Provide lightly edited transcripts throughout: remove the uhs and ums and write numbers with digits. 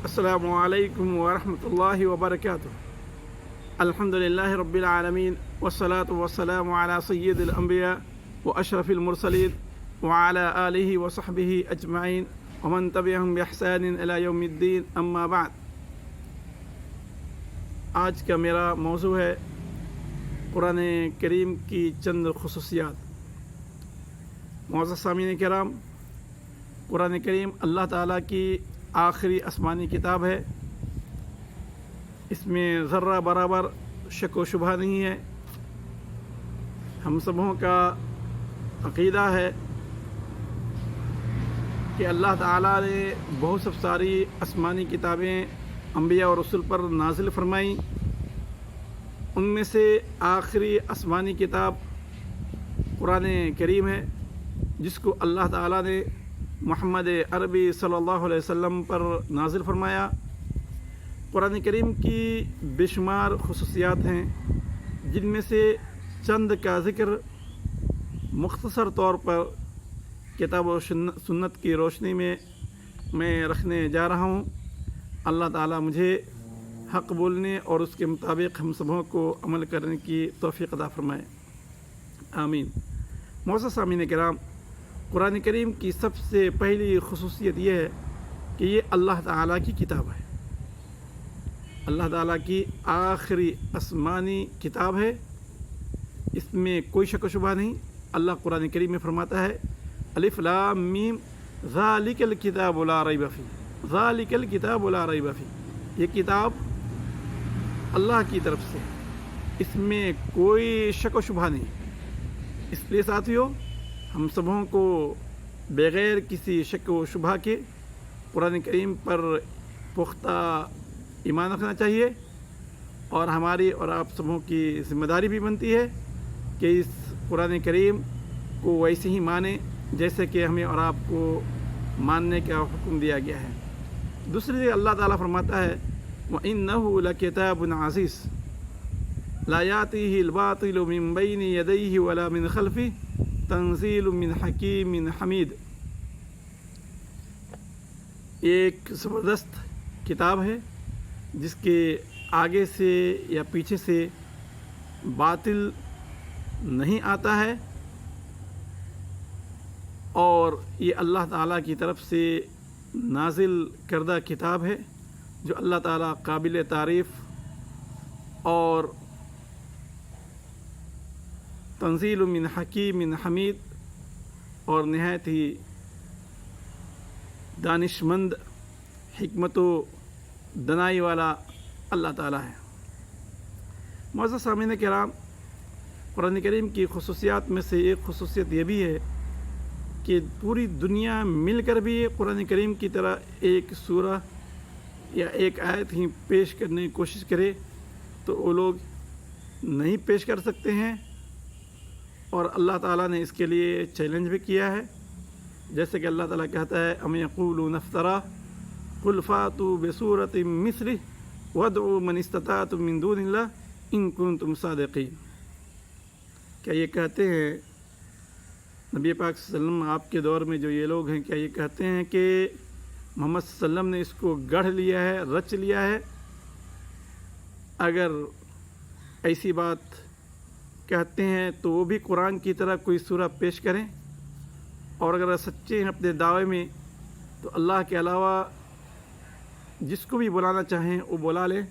السلام علیکم ورحمۃ اللہ وبرکاتہ۔ الحمدللہ رب العالمین والصلاة والسلام علی سید الانبیاء واشرف المرسلین وعلی آلہ وصحبہ اجمعین ومن تبعہم بإحسان الی یوم الدین، اما بعد۔ آج کا میرا موضوع ہے قرآن کریم کی چند خصوصیات۔ معزز سامعین کرام، قرآن کریم اللہ تعالیٰ کی آخری آسمانی کتاب ہے۔ اس میں ذرہ برابر شک و شبہ نہیں ہے۔ ہم سبوں کا عقیدہ ہے کہ اللہ تعالیٰ نے بہت ساری آسمانی کتابیں انبیاء اور رسول پر نازل فرمائیں۔ ان میں سے آخری آسمانی کتاب قرآن کریم ہے، جس کو اللہ تعالیٰ نے محمد عربی صلی اللہ علیہ وسلم پر نازل فرمایا۔ قرآن کریم کی بے شمار خصوصیات ہیں، جن میں سے چند کا ذکر مختصر طور پر کتاب و سنت کی روشنی میں رکھنے جا رہا ہوں۔ اللہ تعالیٰ مجھے حق بولنے اور اس کے مطابق ہم سبوں کو عمل کرنے کی توفیق عطا فرمائے، آمین۔ معزز سامعین کرام، قرآن کریم کی سب سے پہلی خصوصیت یہ ہے کہ یہ اللہ تعالیٰ کی کتاب ہے۔ اللہ تعالیٰ کی آخری آسمانی کتاب ہے، اس میں کوئی شک و شبہ نہیں۔ اللہ قرآن کریم میں فرماتا ہے الف لام میم ذالک الکتاب لا ریب فیہ، ذالک الکتاب لا ریب فیہ، یہ کتاب اللہ کی طرف سے، اس میں کوئی شک و شبہ نہیں۔ اس لیے ساتھیو، ہم سبوں کو بغیر کسی شک و شبہ کے قرآن کریم پر پختہ ایمان رکھنا چاہیے، اور ہماری اور آپ سبوں کی ذمہ داری بھی بنتی ہے کہ اس قرآن کریم کو ویسے ہی مانیں جیسے کہ ہمیں اور آپ کو ماننے کا حکم دیا گیا ہے۔ دوسری جگہ اللہ تعالیٰ فرماتا ہے وَإِنَّهُ لَكِتَابٌ عَزِيزٌ لَا يَأْتِيهِ الْبَاطِلُ مِن بَيْنِ يَدَيْهِ وَلَا مِنْ خَلْفِهِ تنزیل من حکیم حمید، ایک زبردست کتاب ہے جس کے آگے سے یا پیچھے سے باطل نہیں آتا ہے، اور یہ اللہ تعالیٰ کی طرف سے نازل کردہ کتاب ہے جو اللہ تعالیٰ قابل تعریف اور تنزیل من حکیم حمید اور نہایت ہی دانش مند، حکمت و دنائی والا اللہ تعالیٰ ہے۔ معزز سامعین کرام، قرآن کریم کی خصوصیات میں سے ایک خصوصیت یہ بھی ہے کہ پوری دنیا مل کر بھی قرآن کریم کی طرح ایک سورہ یا ایک آیت ہی پیش کرنے کی کوشش کرے تو وہ لوگ نہیں پیش کر سکتے ہیں، اور اللہ تعالیٰ نے اس کے لیے چیلنج بھی کیا ہے، جیسے کہ اللہ تعالیٰ کہتا ہے ام یقولون افترا قل فاتوا بسورۃ مثلہ وادعوا من استطعتم من دون اللہ ان کنتم صادقین۔ کیا یہ کہتے ہیں نبی پاک صلی اللہ علیہ وسلم، آپ کے دور میں جو یہ لوگ ہیں، کیا یہ کہتے ہیں کہ محمد صلی اللہ علیہ وسلم نے اس کو گڑھ لیا ہے، رچ لیا ہے؟ اگر ایسی بات کہتے ہیں تو وہ بھی قرآن کی طرح کوئی سورہ پیش کریں، اور اگر سچے ہیں اپنے دعوے میں تو اللہ کے علاوہ جس کو بھی بلانا چاہیں وہ بلا لیں،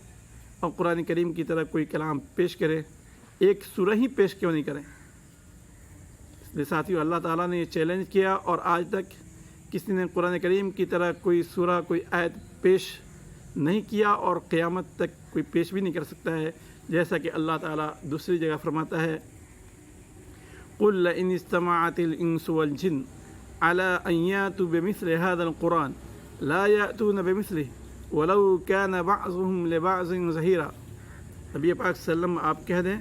اور قرآن کریم کی طرح کوئی کلام پیش کریں، ایک سورہ ہی پیش کیوں نہیں کریں؟ اس لیے ساتھیو، اللہ تعالیٰ نے یہ چیلنج کیا، اور آج تک کسی نے قرآن کریم کی طرح کوئی سورہ، کوئی آیت پیش نہیں کیا، اور قیامت تک کوئی پیش بھی نہیں کر سکتا ہے، جیسا کہ اللہ تعالیٰ دوسری جگہ فرماتا ہے قُلْ لَئِنِ اسْتَمَعَتِ الْإِنسُ وَالْجِنُّ عَلَىٰ أَن يَأْتُوا بِمِثْلِ هَٰذَا الْقُرْآنِ لَا يَأْتُونَ بِمِثْلِهِ وَلَوْ كَانَ بَعْضُهُمْ لِبَعْضٍ ظَهِيرًا۔ نبی پاک صلی اللہ علیہ وسلم، آپ کہہ دیں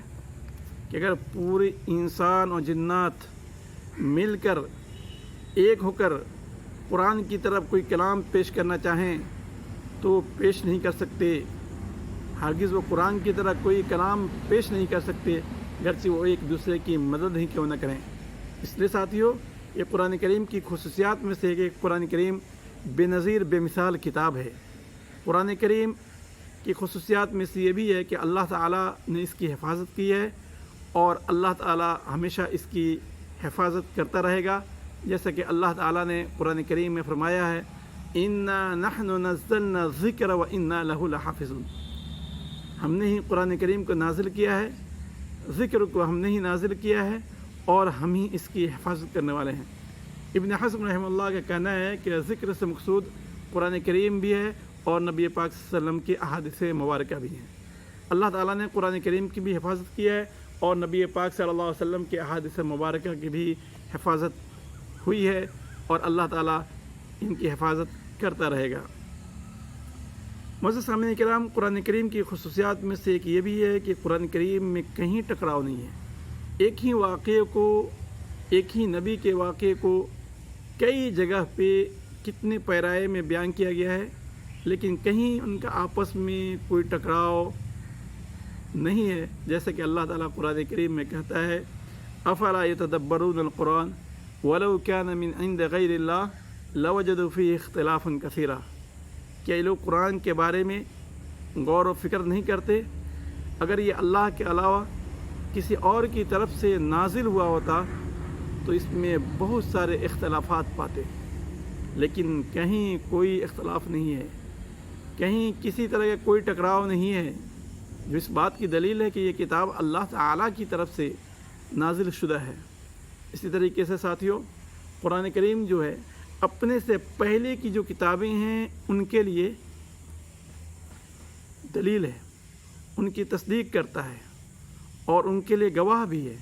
کہ اگر پورے انسان اور جنات مل کر ایک ہو کر قرآن کی طرف کوئی کلام پیش کرنا چاہیں تو پیش نہیں کر سکتے، ہرگز وہ قرآن کی طرح کوئی کلام پیش نہیں کر سکتے، گرچہ وہ ایک دوسرے کی مدد ہی کیوں نہ کریں۔ اس لیے ساتھیو، یہ قرآن کریم کی خصوصیات میں سے ایک قرآن کریم بے نظیر بے مثال کتاب ہے۔ قرآن کریم کی خصوصیات میں سے یہ بھی ہے کہ اللہ تعالیٰ نے اس کی حفاظت کی ہے اور اللہ تعالیٰ ہمیشہ اس کی حفاظت کرتا رہے گا، جیسا کہ اللہ تعالیٰ نے قرآن کریم میں فرمایا ہے اِنَّا نَحْنُ نَزَّلْنَا الذِّكْرَ وَإِنَّا لَهُ لَحَافِظُونَ، ہم نے ہی قرآن کریم کو نازل کیا ہے، ذکر کو ہم نے ہی نازل کیا ہے اور ہم ہی اس کی حفاظت کرنے والے ہیں۔ ابن حزم رحمہ اللہ کا کہنا ہے کہ ذکر سے مقصود قرآن کریم بھی ہے اور نبی پاک صلی اللہ علیہ وسلم کی احادیث مبارکہ بھی ہیں۔ اللہ تعالیٰ نے قرآن کریم کی بھی حفاظت کی ہے اور نبی پاک صلی اللہ علیہ وسلم کی احادیث مبارکہ کی بھی حفاظت ہوئی ہے اور اللہ تعالیٰ ان کی حفاظت کرتا رہے گا۔ معزز سامعین کرام، قرآن کریم کی خصوصیات میں سے ایک یہ بھی ہے کہ قرآن کریم میں کہیں ٹکراؤ نہیں ہے۔ ایک ہی واقعے کو، ایک ہی نبی کے واقعے کو کئی جگہ پہ کتنے پیرائے میں بیان کیا گیا ہے، لیکن کہیں ان کا آپس میں کوئی ٹکراؤ نہیں ہے، جیسا کہ اللہ تعالیٰ قرآن کریم میں کہتا ہے افلا یتدبرون القرآن ولو کان من عند غیر اللہ لوجدوا فیہ اختلافا کثیرا، کیا یہ لوگ قرآن کے بارے میں غور و فکر نہیں کرتے؟ اگر یہ اللہ کے علاوہ کسی اور کی طرف سے نازل ہوا ہوتا تو اس میں بہت سارے اختلافات پاتے، لیکن کہیں کوئی اختلاف نہیں ہے، کہیں کسی طرح کا کوئی ٹکراؤ نہیں ہے، جو اس بات کی دلیل ہے کہ یہ کتاب اللہ تعالیٰ کی طرف سے نازل شدہ ہے۔ اسی طریقے سے ساتھیوں، قرآن کریم جو ہے اپنے سے پہلے کی جو کتابیں ہیں ان کے لیے دلیل ہے، ان کی تصدیق کرتا ہے اور ان کے لیے گواہ بھی ہے۔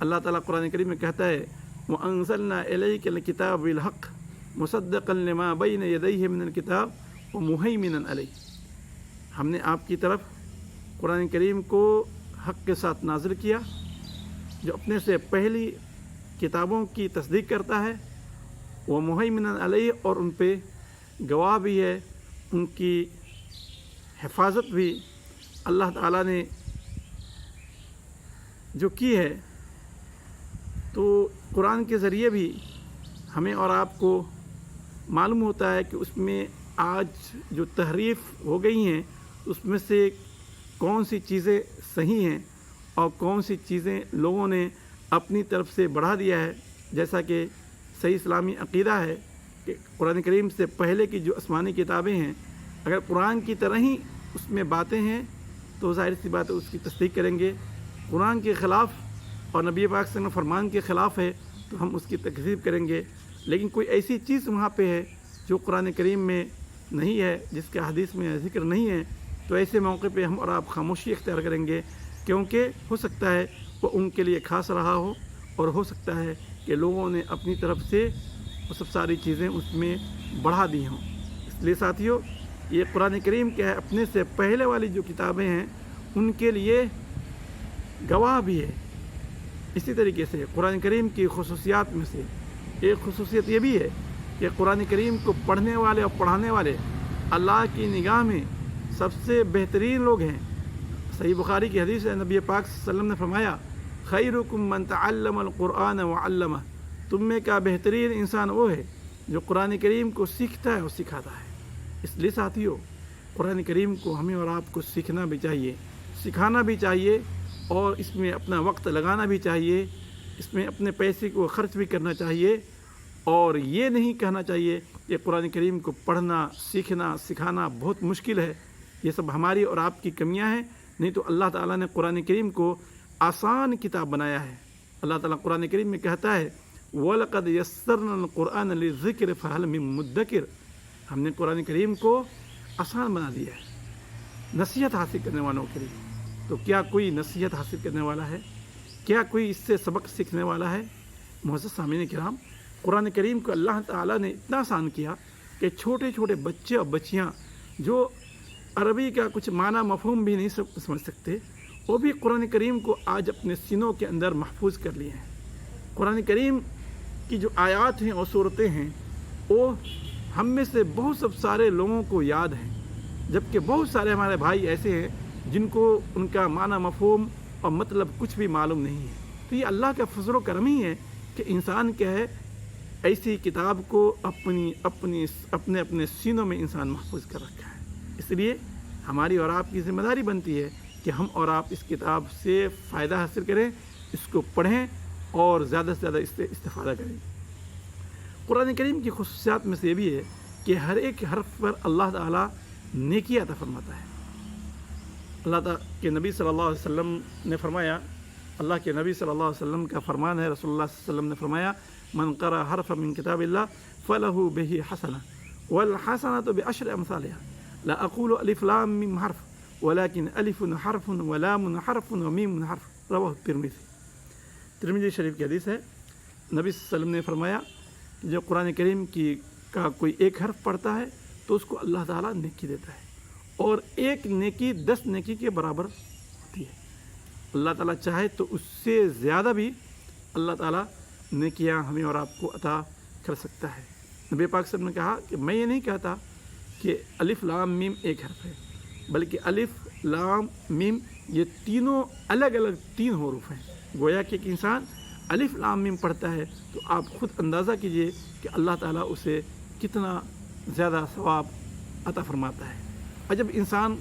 اللہ تعالیٰ قرآن کریم میں کہتا ہے وَأَنزَلْنَا إِلَيْكَ الْكِتَابَ بِالْحَقِّ مُصَدِّقًا لِمَا بَيْنَ يَدَيْهِ مِنَ الْكِتَابِ وَمُهَيْمِنًا عَلَيْهِ، ہم نے آپ کی طرف قرآن کریم کو حق کے ساتھ نازل کیا جو اپنے سے پہلی کتابوں کی تصدیق کرتا ہے، وہ مہیمن علیہ، اور ان پہ گواہ بھی ہے، ان کی حفاظت بھی اللہ تعالیٰ نے جو کی ہے۔ تو قرآن کے ذریعے بھی ہمیں اور آپ کو معلوم ہوتا ہے کہ اس میں آج جو تحریف ہو گئی ہیں اس میں سے کون سی چیزیں صحیح ہیں اور کون سی چیزیں لوگوں نے اپنی طرف سے بڑھا دیا ہے، جیسا کہ صحیح اسلامی عقیدہ ہے کہ قرآن کریم سے پہلے کی جو آسمانی کتابیں ہیں اگر قرآن کی طرح ہی اس میں باتیں ہیں تو ظاہر سی بات ہے اس کی تصدیق کریں گے۔ قرآن کے خلاف اور نبی پاک صلی اللہ علیہ وسلم فرمان کے خلاف ہے تو ہم اس کی تکذیب کریں گے، لیکن کوئی ایسی چیز وہاں پہ ہے جو قرآن کریم میں نہیں ہے، جس کے حدیث میں ذکر نہیں ہے، تو ایسے موقع پہ ہم اور آپ خاموشی اختیار کریں گے، کیونکہ ہو سکتا ہے وہ ان کے لیے خاص رہا ہو اور ہو سکتا ہے کہ لوگوں نے اپنی طرف سے وہ سب ساری چیزیں اس میں بڑھا دی ہوں۔ اس لیے ساتھیوں، یہ قرآن کریم کیا ہے اپنے سے پہلے والی جو کتابیں ہیں ان کے لیے گواہ بھی ہے۔ اسی طریقے سے قرآن کریم کی خصوصیات میں سے ایک خصوصیت یہ بھی ہے کہ قرآن کریم کو پڑھنے والے اور پڑھانے والے اللہ کی نگاہ میں سب سے بہترین لوگ ہیں۔ صحیح بخاری کی حدیث ہے، نبی پاک صلی اللہ علیہ وسلم نے فرمایا خیرکم من تعلم القرآن وعلمہ، تم میں کا بہترین انسان وہ ہے جو قرآن کریم کو سیکھتا ہے اور سکھاتا ہے۔ اس لیے ساتھیوں، قرآن کریم کو ہمیں اور آپ کو سیکھنا بھی چاہیے، سکھانا بھی چاہیے اور اس میں اپنا وقت لگانا بھی چاہیے، اس میں اپنے پیسے کو خرچ بھی کرنا چاہیے، اور یہ نہیں کہنا چاہیے کہ قرآن کریم کو پڑھنا، سیکھنا، سکھانا بہت مشکل ہے، یہ سب ہماری اور آپ کی کمیاں ہیں۔ نہیں تو اللہ تعالیٰ نے قرآن کریم کو آسان کتاب بنایا ہے۔ اللہ تعالیٰ قرآن کریم میں کہتا ہے وَلَقَدْ يَسَّرْنَا الْقُرْآنَ لِلذِّكْرِ فَهَلْ مِن مُدَّكِرٍ، ہم نے قرآن کریم کو آسان بنا دیا ہے نصیحت حاصل کرنے والوں کے لیے۔ تو کیا کوئی نصیحت حاصل کرنے والا ہے؟ کیا کوئی اس سے سبق سیکھنے والا ہے؟ معزز سامعین کرام، قرآن کریم کو اللہ تعالیٰ نے اتنا آسان کیا کہ چھوٹے چھوٹے بچے اور بچیاں جو عربی کا کچھ معنی مفہوم بھی نہیں سمجھ سکتے، وہ بھی قرآن کریم کو آج اپنے سینوں کے اندر محفوظ کر لیے ہیں۔ قرآن کریم کی جو آیات ہیں اور صورتیں ہیں وہ ہم میں سے بہت سارے لوگوں کو یاد ہیں، جبکہ بہت سارے ہمارے بھائی ایسے ہیں جن کو ان کا معنی مفہوم اور مطلب کچھ بھی معلوم نہیں ہے۔ تو یہ اللہ کا فضل و کرم ہی ہے کہ انسان کیا ہے ایسی کتاب کو اپنے اپنے سینوں میں انسان محفوظ کر رکھا ہے۔ اس لیے ہماری اور آپ کی ذمہ داری بنتی ہے کہ ہم اور آپ اس کتاب سے فائدہ حاصل کریں، اس کو پڑھیں اور زیادہ سے زیادہ اس سے استفادہ کریں۔ قرآن کریم کی خصوصیات میں سے یہ بھی ہے کہ ہر ایک حرف پر اللہ تعالیٰ نیکی عطا فرماتا ہے۔ اللہ تعالیٰ کے نبی صلی اللہ علیہ وسلم نے فرمایا، اللہ کے نبی صلی اللہ علیہ وسلم کا فرمان ہے، رسول اللہ صلی اللہ علیہ وسلم نے فرمایا، من قرأ حرف من کتاب اللہ فلہ بہ حسنہ والحسنۃ بعشر امثالها لا اقول الف لام میم حرف ولكن الف حرف ولام حرف ومیم حرف، رواہ ترمذی شریف کی حدیث ہے۔ نبی صلی اللہ علیہ وسلم نے فرمایا کہ جو قرآن کریم کا کوئی ایک حرف پڑھتا ہے تو اس کو اللہ تعالیٰ نیکی دیتا ہے، اور ایک نیکی 10 نیکی کے برابر ہوتی ہے۔ اللہ تعالیٰ چاہے تو اس سے زیادہ بھی اللہ تعالیٰ نیکیاں ہمیں اور آپ کو عطا کر سکتا ہے۔ نبی پاک صلی اللہ علیہ وسلم نے کہا کہ میں یہ نہیں کہتا کہ الف لام میم ایک حرف ہے، بلکہ الف لام میم یہ تینوں الگ الگ 3 حروف ہیں۔ گویا کہ ایک انسان الف لام میم پڑھتا ہے تو آپ خود اندازہ کیجئے کہ اللہ تعالیٰ اسے کتنا زیادہ ثواب عطا فرماتا ہے۔ اور جب انسان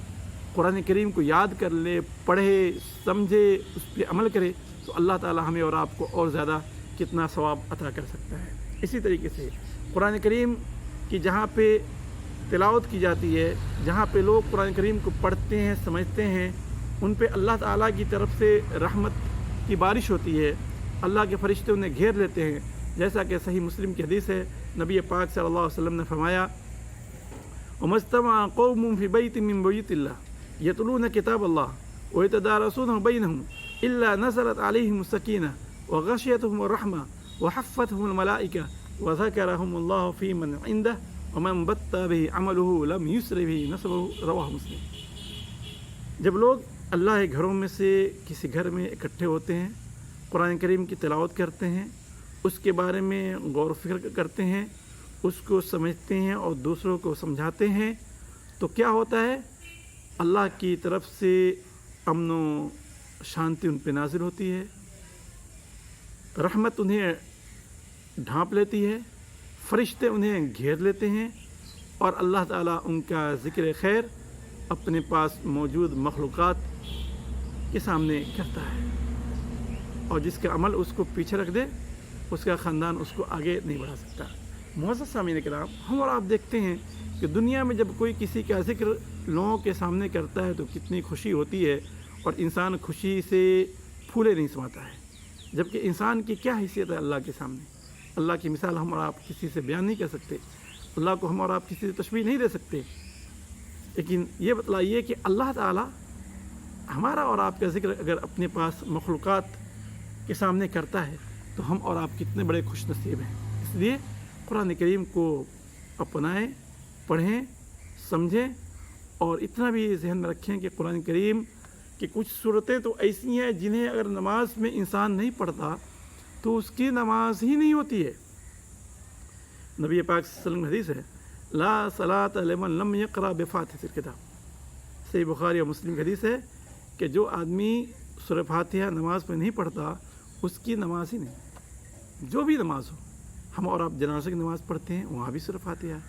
قرآن کریم کو یاد کر لے، پڑھے، سمجھے، اس پہ عمل کرے تو اللہ تعالیٰ ہمیں اور آپ کو اور زیادہ کتنا ثواب عطا کر سکتا ہے۔ اسی طریقے سے قرآن کریم کی جہاں پہ تلاوت کی جاتی ہے، جہاں پہ لوگ قرآن کریم کو پڑھتے ہیں، سمجھتے ہیں، ان پہ اللہ تعالیٰ کی طرف سے رحمت کی بارش ہوتی ہے، اللہ کے فرشتے انہیں گھیر لیتے ہیں، جیسا کہ صحیح مسلم کی حدیث ہے۔ نبی پاک صلی اللہ علیہ وسلم نے فرمایا، وَمَا اجْتَمَعَ قَوْمٌ فِي بَيْتٍ مِّن بُيُوتِ اللَّهِ يَتْلُونَ كِتَابَ اللَّهِ وَيَتَدَارَسُونَهُ بَيْنَهُمْ إِلَّا نَزَلَتْ عَلَيْهِمُ السَّكِينَةُ وَغَشِيَتْهُمُ الرَّحْمَةُ وَحَفَّتْهُمُ الْمَلَائِكَةُ وَذَكَرَهُمُ اللَّهُ فِي مَنْ عِندَهُ وَمَنْ بَطَّأَ بِهِ عَمَلُهُ لَمْ يُسْرِع بِهِ نَسَبُهُ، رواہ مسلم۔ جب لوگ اللہ کے گھروں میں سے کسی گھر میں اکٹھے ہوتے ہیں، قرآن کریم کی تلاوت کرتے ہیں، اس کے بارے میں غور و فکر کرتے ہیں، اس کو سمجھتے ہیں اور دوسروں کو سمجھاتے ہیں، تو کیا ہوتا ہے؟ اللہ کی طرف سے امن و شانتی ان پہ نازل ہوتی ہے، رحمت انہیں ڈھانپ لیتی ہے، فرشتے انہیں گھیر لیتے ہیں، اور اللہ تعالیٰ ان کا ذکر خیر اپنے پاس موجود مخلوقات کے سامنے کرتا ہے، اور جس کا عمل اس کو پیچھے رکھ دے اس کا خاندان اس کو آگے نہیں بڑھا سکتا۔ معزز سامعین کرام، ہم اور آپ دیکھتے ہیں کہ دنیا میں جب کوئی کسی کا ذکر لوگوں کے سامنے کرتا ہے تو کتنی خوشی ہوتی ہے، اور انسان خوشی سے پھولے نہیں سماتا ہے، جبکہ انسان کی کیا حیثیت ہے اللہ کے سامنے۔ اللہ کی مثال ہم اور آپ کسی سے بیان نہیں کر سکتے، اللہ کو ہم اور آپ کسی سے تشبیہ نہیں دے سکتے، لیکن یہ بتلائیے کہ اللہ تعالیٰ ہمارا اور آپ کا ذکر اگر اپنے پاس مخلوقات کے سامنے کرتا ہے تو ہم اور آپ کتنے بڑے خوش نصیب ہیں۔ اس لیے قرآن کریم کو اپنائیں، پڑھیں، سمجھیں، اور اتنا بھی ذہن میں رکھیں کہ قرآن کریم کی کچھ صورتیں تو ایسی ہیں جنہیں اگر نماز میں انسان نہیں پڑھتا تو اس کی نماز ہی نہیں ہوتی ہے۔ نبی پاک صلی اللہ علیہ وسلم حدیث ہے، لا صلاۃ لمن لم یقرأ بفاتحۃ الکتاب، صحیح بخاری اور مسلم کی حدیث ہے کہ جو آدمی سورہ فاتحہ نماز میں نہیں پڑھتا اس کی نماز ہی نہیں، جو بھی نماز ہو۔ ہم اور آپ جنازے کی نماز پڑھتے ہیں، وہاں بھی سورہ فاتحہ ہے،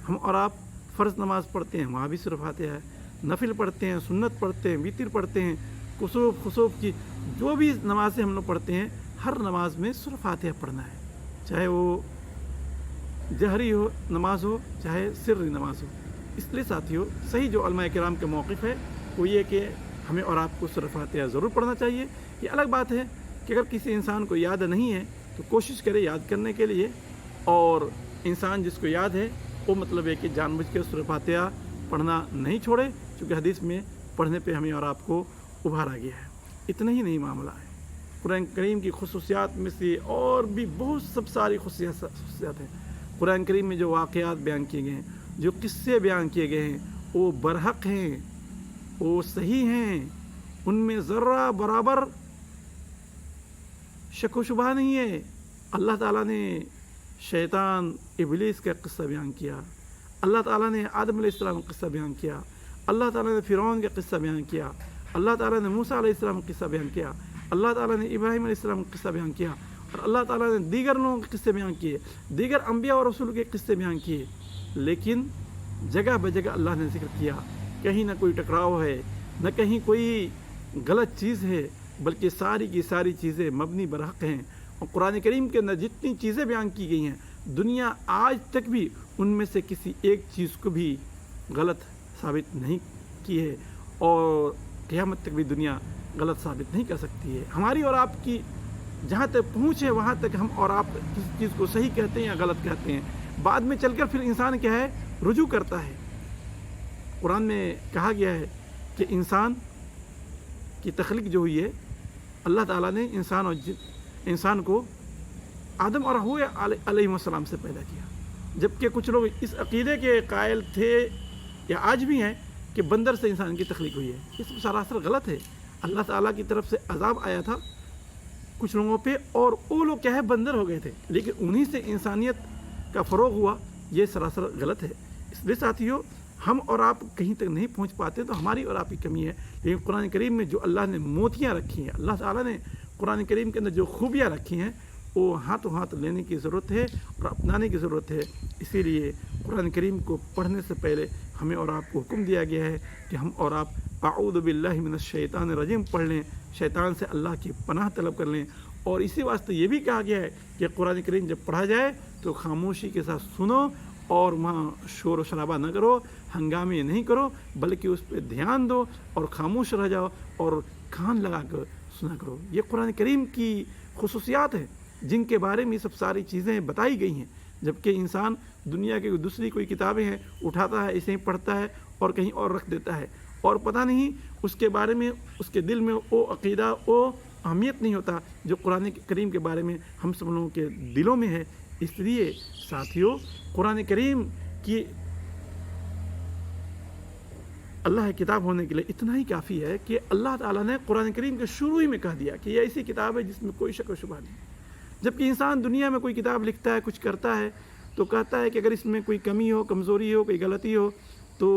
ہم اور آپ فرض نماز پڑھتے ہیں، وہاں بھی سورہ فاتحہ ہے، نفل پڑھتے ہیں، سنت پڑھتے ہیں، وتر پڑھتے ہیں، کسوف خسوف کی جو بھی نمازیں ہم لوگ پڑھتے ہیں، ہر نماز میں سورہ فاتحہ پڑھنا ہے، چاہے وہ جہری ہو نماز ہو، چاہے سری نماز ہو۔ اس لیے ساتھیوں، صحیح جو علماء کرام کا موقف ہے وہ یہ کہ ہمیں اور آپ کو سورہ فاتحہ ضرور پڑھنا چاہیے۔ یہ الگ بات ہے کہ اگر کسی انسان کو یاد نہیں ہے تو کوشش کرے یاد کرنے کے لیے، اور انسان جس کو یاد ہے وہ مطلب ہے کہ جان بوجھ کے سورہ فاتحہ پڑھنا نہیں چھوڑے، چونکہ حدیث میں پڑھنے پہ ہمیں اور آپ کو ابھارا گیا ہے۔ اتنا ہی نہیں معاملہ ہے، قرآن کریم کی خصوصیات میں سے اور بھی بہت سب ساری خصوصیات ہیں۔ قرآن کریم میں جو واقعات بیان کیے گئے ہیں، جو قصے بیان کیے گئے ہیں، وہ برحق ہیں، وہ صحیح ہیں، ان میں ذرہ برابر شک و شبہ نہیں ہے۔ اللہ تعالیٰ نے شیطان ابلیس کا قصہ بیان کیا، اللہ تعالیٰ نے آدم علیہ السلام کا قصہ بیان کیا، اللہ تعالیٰ نے فرعون کا قصہ بیان کیا، اللہ تعالیٰ نے موسیٰ علیہ السلام کا قصہ بیان کیا، اللہ تعالیٰ نے ابراہیم علیہ السلام کا قصہ بیان کیا، اور اللہ تعالیٰ نے دیگر لوگوں کے قصے بیان کیے، دیگر انبیاء اور رسول کے قصے بیان کیے، لیکن جگہ بجگہ اللہ نے ذکر کیا، کہیں نہ کوئی ٹکراؤ ہے، نہ کہیں کوئی غلط چیز ہے، بلکہ ساری کی ساری چیزیں مبنی برحق ہیں۔ اور قرآن کریم کے اندر جتنی چیزیں بیان کی گئی ہیں، دنیا آج تک بھی ان میں سے کسی ایک چیز کو بھی غلط ثابت نہیں کی ہے، اور قیامت تک بھی دنیا غلط ثابت نہیں کر سکتی ہے۔ ہماری اور آپ کی جہاں تک پہنچ ہے وہاں تک ہم اور آپ کسی چیز کو صحیح کہتے ہیں یا غلط کہتے ہیں، بعد میں چل کر پھر انسان کیا ہے، رجوع کرتا ہے۔ قرآن میں کہا گیا ہے کہ انسان کی تخلیق جو ہوئی ہے، اللہ تعالیٰ نے انسان کو آدم اور حوا علیہ السلام سے پیدا کیا، جبکہ کچھ لوگ اس عقیدے کے قائل تھے یا آج بھی ہیں کہ بندر سے انسان کی تخلیق ہوئی ہے۔ یہ سب سراسر غلط ہے۔ اللہ تعالیٰ کی طرف سے عذاب آیا تھا کچھ لوگوں پہ، اور وہ لوگ کیا ہے، بندر ہو گئے تھے، لیکن انہی سے انسانیت کا فروغ ہوا۔ یہ سراسر غلط ہے۔ اس لیے ساتھیو، ہم اور آپ کہیں تک نہیں پہنچ پاتے تو ہماری اور آپ کی کمی ہے، لیکن قرآن کریم میں جو اللہ نے موتیاں رکھی ہیں، اللہ تعالیٰ نے قرآن کریم کے اندر جو خوبیاں رکھی ہیں، وہ ہاتھوں ہاتھ لینے کی ضرورت ہے اور اپنانے کی ضرورت ہے۔ اسی لیے قرآن کریم کو پڑھنے سے پہلے ہمیں اور آپ کو حکم دیا گیا ہے کہ ہم اور آپ اعوذ باللہ من الشیطان الرجیم پڑھ لیں، شیطان سے اللہ کی پناہ طلب کر لیں۔ اور اسی واسطے یہ بھی کہا گیا ہے کہ قرآن کریم جب پڑھا جائے تو خاموشی کے ساتھ سنو، اور وہاں شور و شرابہ نہ کرو، ہنگامے نہیں کرو، بلکہ اس پہ دھیان دو اور خاموش رہ جاؤ اور کان لگا کر سنا کرو۔ یہ قرآن کریم کی خصوصیات ہیں جن کے بارے میں یہ سب ساری چیزیں بتائی گئی ہیں، جبکہ انسان دنیا کی دوسری کوئی کتابیں ہیں اٹھاتا ہے، اسے ہی پڑھتا ہے اور کہیں اور رکھ دیتا ہے، اور پتہ نہیں اس کے بارے میں اس کے دل میں وہ عقیدہ، وہ اہمیت نہیں ہوتا جو قرآن کریم کے بارے میں ہم سب لوگوں کے دلوں میں ہے۔ اس لیے ساتھیوں، قرآن کریم کی اللہ کی کتاب ہونے کے لیے اتنا ہی کافی ہے کہ اللہ تعالیٰ نے قرآن کریم کے شروع ہی میں کہہ دیا کہ یہ ایسی کتاب ہے جس میں کوئی شک و شبہ نہیں۔ جبکہ انسان دنیا میں کوئی کتاب لکھتا ہے، کچھ کرتا ہے، تو کہتا ہے کہ اگر اس میں کوئی کمی ہو، کمزوری ہو، کوئی غلطی ہو تو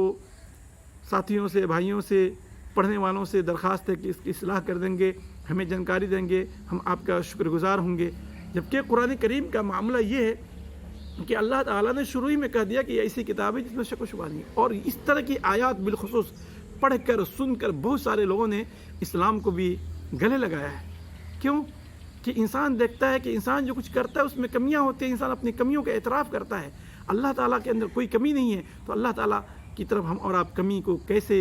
ساتھیوں سے، بھائیوں سے، پڑھنے والوں سے درخواست ہے کہ اس کی اصلاح کر دیں گے، ہمیں جانکاری دیں گے، ہم آپ کا شکر گزار ہوں گے۔ جبکہ قرآن کریم کا معاملہ یہ ہے کہ اللہ تعالیٰ نے شروع ہی میں کہہ دیا کہ یہ ایسی کتاب ہے جس میں شک و شبہ نہیں، اور اس طرح کی آیات بالخصوص پڑھ کر، سن کر بہت سارے لوگوں نے اسلام کو بھی گلے لگایا ہے۔ کیوں؟ کہ انسان دیکھتا ہے کہ انسان جو کچھ کرتا ہے اس میں کمیاں ہوتی ہیں، انسان اپنی کمیوں کا اعتراف کرتا ہے، اللہ تعالیٰ کے اندر کوئی کمی نہیں ہے، تو اللہ تعالیٰ کی طرف ہم اور آپ کمی کو کیسے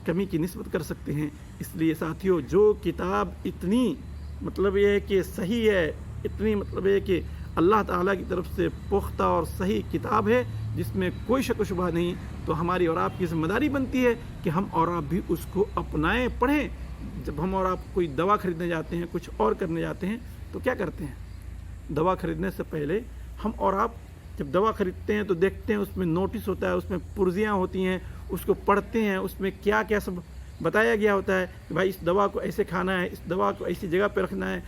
کمی کی نسبت کر سکتے ہیں؟ اس لیے ساتھیوں، جو کتاب اتنی مطلب یہ ہے کہ صحیح ہے، اتنی مطلب یہ کہ اللہ تعالیٰ کی طرف سے پختہ اور صحیح کتاب ہے جس میں کوئی شک و شبہ نہیں، تو ہماری اور آپ کی ذمہ داری بنتی ہے کہ ہم اور آپ بھی اس کو اپنائیں، پڑھیں۔ جب ہم اور آپ کوئی دوا خریدنے جاتے ہیں، کچھ اور کرنے جاتے ہیں، تو کیا کرتے ہیں؟ دوا خریدنے سے پہلے ہم اور آپ جب دوا خریدتے ہیں تو دیکھتے ہیں اس میں نوٹس ہوتا ہے، اس میں پرزیاں ہوتی ہیں، اس کو پڑھتے ہیں، اس میں کیا کیا سب بتایا گیا ہوتا ہے کہ بھائی اس دوا کو ایسے کھانا ہے، اس دوا کو ایسی جگہ پہ رکھنا ہے،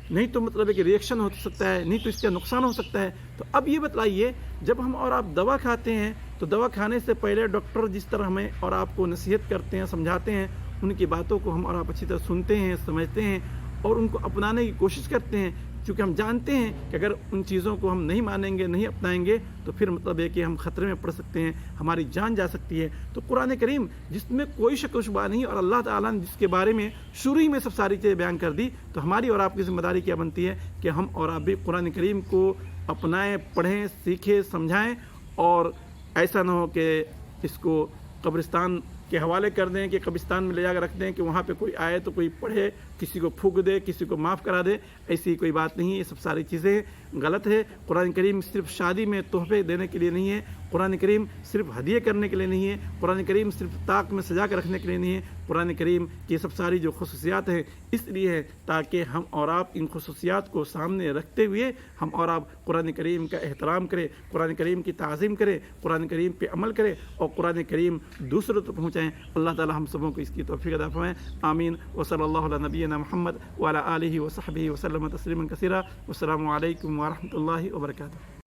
نہیں تو مطلب ہے کہ ریئیکشن ہو سکتا ہے، نہیں تو اس کا نقصان ہو سکتا ہے۔ تو اب یہ بتلائیے، جب ہم اور آپ دوا کھاتے ہیں تو دوا کھانے سے پہلے ڈاکٹر جس طرح ہمیں اور آپ کو نصیحت کرتے ہیں، سمجھاتے ہیں، ان کی باتوں کو ہم اور آپ اچھی طرح سنتے ہیں، سمجھتے ہیں اور ان کو اپنانے کی کوشش کرتے ہیں، کیونکہ ہم جانتے ہیں کہ اگر ان چیزوں کو ہم نہیں مانیں گے، نہیں اپنائیں گے تو پھر مطلب ہے کہ ہم خطرے میں پڑ سکتے ہیں، ہماری جان جا سکتی ہے۔ تو قرآن کریم جس میں کوئی شک و شبہ نہیں، اور اللہ تعالیٰ نے جس کے بارے میں شروع ہی میں سب ساری چیزیں بیان کر دی، تو ہماری اور آپ کی ذمہ داری کیا بنتی ہے کہ ہم اور آپ بھی قرآن کریم کو اپنائیں، پڑھیں، سیکھیں، سمجھائیں، اور ایسا نہ ہو کہ اس کو قبرستان کے حوالے کر دیں، کہ قبرستان میں لے جا کر رکھ دیں کہ وہاں پہ کوئی آئے تو کوئی پڑھے، کسی کو پھونک دے، کسی کو معاف کرا دے۔ ایسی کوئی بات نہیں ہے، یہ سب ساری چیزیں غلط ہے۔ قرآن کریم صرف شادی میں تحفے دینے کے لیے نہیں ہے، قرآن کریم صرف ہدیے کرنے کے لیے نہیں ہے، قرآن کریم صرف طاق میں سجا کر رکھنے کے لیے نہیں ہے۔ قرآن کریم کی سب ساری جو خصوصیات ہیں اس لیے ہے تاکہ ہم اور آپ ان خصوصیات کو سامنے رکھتے ہوئے ہم اور آپ قرآن کریم کا احترام کریں، قرآن کریم کی تعظیم کریں، قرآن کریم پہ عمل کریں اور قرآن کریم دوسروں تک پہنچائیں۔ اللہ تعالی ہم سبوں کو اس کی توفیق عطا فرمائے، آمین۔ وصلی اللہ علی نبینا محمد وعلی آلہ وصحبہ وسلم تسلیما کثیرا۔ والسلام علیکم ورحمۃ اللہ وبرکاتہ۔